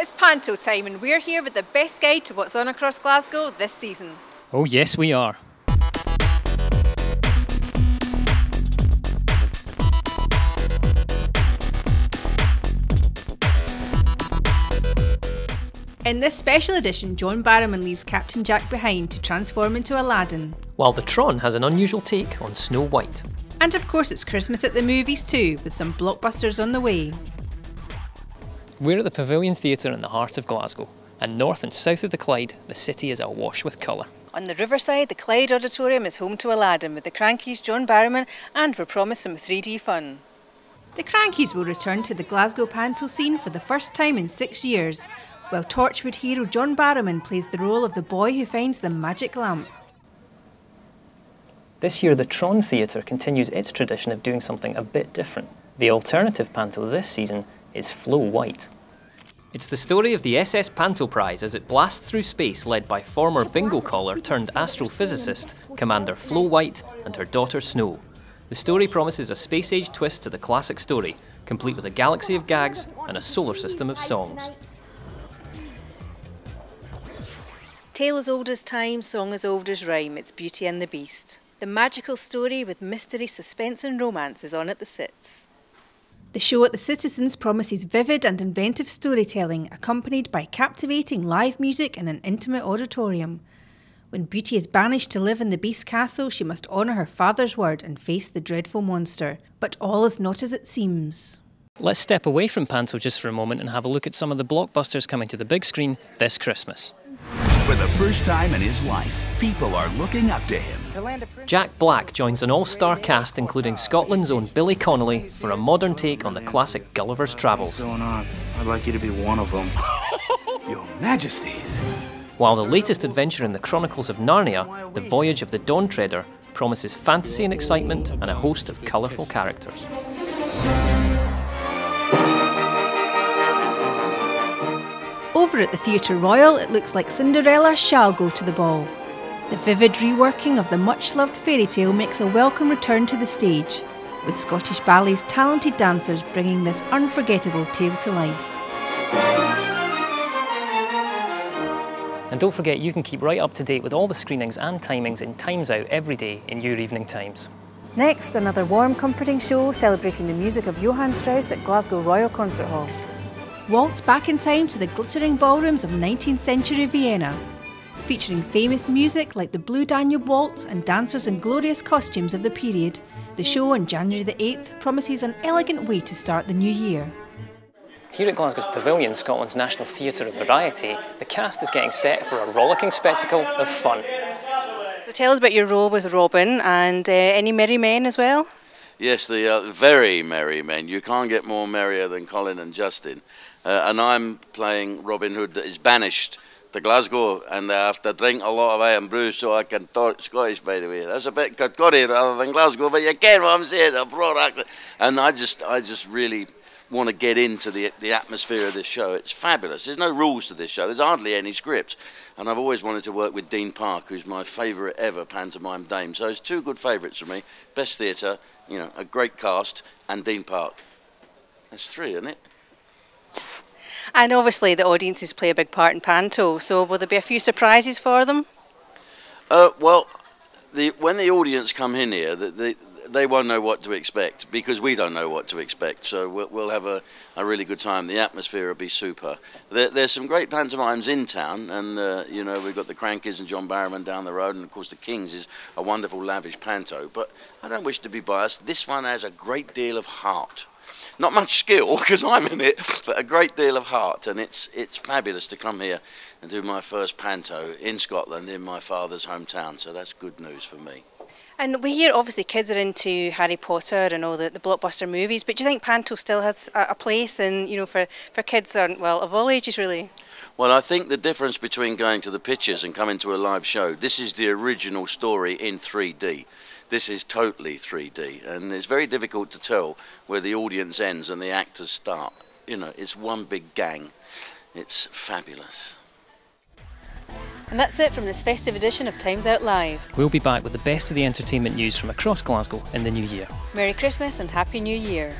It's Panto time and we're here with the best guide to what's on across Glasgow this season. Oh yes, we are. In this special edition, John Barrowman leaves Captain Jack behind to transform into Aladdin. While the Tron has an unusual take on Snow White. And of course it's Christmas at the movies too, with some blockbusters on the way. We're at the Pavilion Theatre in the heart of Glasgow, and north and south of the Clyde, the city is awash with colour. On the riverside, the Clyde Auditorium is home to Aladdin with the Crankies, John Barrowman, and we're promised some 3D fun. The Crankies will return to the Glasgow Panto scene for the first time in 6 years, while Torchwood hero John Barrowman plays the role of the boy who finds the magic lamp. This year the Tron Theatre continues its tradition of doing something a bit different. The alternative Panto this season is Flow White. It's the story of the SS Panto Prize as it blasts through space, led by former bingo caller turned astrophysicist Commander Flow White and her daughter Snow. The story promises a space-age twist to the classic story, complete with a galaxy of gags and a solar system of songs. Tale as old as time, song as old as rhyme, it's Beauty and the Beast. The magical story with mystery, suspense and romance is on at the Cits. The show at the Citizens promises vivid and inventive storytelling, accompanied by captivating live music in an intimate auditorium. When Beauty is banished to live in the Beast Castle, she must honour her father's word and face the dreadful monster. But all is not as it seems. Let's step away from Panto just for a moment and have a look at some of the blockbusters coming to the big screen this Christmas. For the first time in his life, people are looking up to him. Jack Black joins an all-star cast including Scotland's own Billy Connolly for a modern take on the classic Gulliver's Travels. What's going on? I'd like you to be one of them. Your Majesties. While the latest adventure in the Chronicles of Narnia, The Voyage of the Dawn Treader, promises fantasy and excitement and a host of colourful characters. Over at the Theatre Royal, it looks like Cinderella shall go to the ball. The vivid reworking of the much-loved fairy tale makes a welcome return to the stage, with Scottish Ballet's talented dancers bringing this unforgettable tale to life. And don't forget, you can keep right up to date with all the screenings and timings in Times Out every day in your evening times. Next, another warm, comforting show celebrating the music of Johann Strauss at Glasgow Royal Concert Hall. Waltz back in time to the glittering ballrooms of 19th century Vienna, featuring famous music like the Blue Danube Waltz and dancers in glorious costumes of the period. The show on January the 8th promises an elegant way to start the new year. Here at Glasgow's Pavilion, Scotland's National Theatre of Variety, the cast is getting set for a rollicking spectacle of fun. So tell us about your role with Robin and any merry men as well? Yes, the very merry men. You can't get more merrier than Colin and Justin. And I'm playing Robin Hood that is banished to Glasgow, and I have to drink a lot of iron brew so I can talk Scottish, by the way. That's a bit Kirkcaldy rather than Glasgow, but you get what I'm saying, a broad accent. And I just really want to get into the atmosphere of this show. It's fabulous. There's no rules to this show. There's hardly any script. And I've always wanted to work with Dean Park, who's my favourite ever pantomime dame. So it's two good favourites for me. Best theatre, you know, a great cast, and Dean Park. That's three, isn't it? And obviously the audiences play a big part in Panto, so will there be a few surprises for them? Well, when the audience come in here, they won't know what to expect because we don't know what to expect. So we'll have a really good time. The atmosphere will be super. There's some great pantomimes in town, and you know, we've got the Crankies and John Barrowman down the road, and of course the Kings is a wonderful lavish panto. But I don't wish to be biased. This one has a great deal of heart. Not much skill, because I'm in it, but a great deal of heart, and it's fabulous to come here and do my first panto in Scotland, in my father's hometown, so that's good news for me. And we hear obviously kids are into Harry Potter and all the blockbuster movies, but do you think Panto still has a place and, you know, for kids, well, of all ages really? Well, I think the difference between going to the pictures and coming to a live show, this is the original story in 3D. This is totally 3D, and it's very difficult to tell where the audience ends and the actors start. You know, it's one big gang. It's fabulous. And that's it from this festive edition of Times Out Live. We'll be back with the best of the entertainment news from across Glasgow in the new year. Merry Christmas and Happy New Year.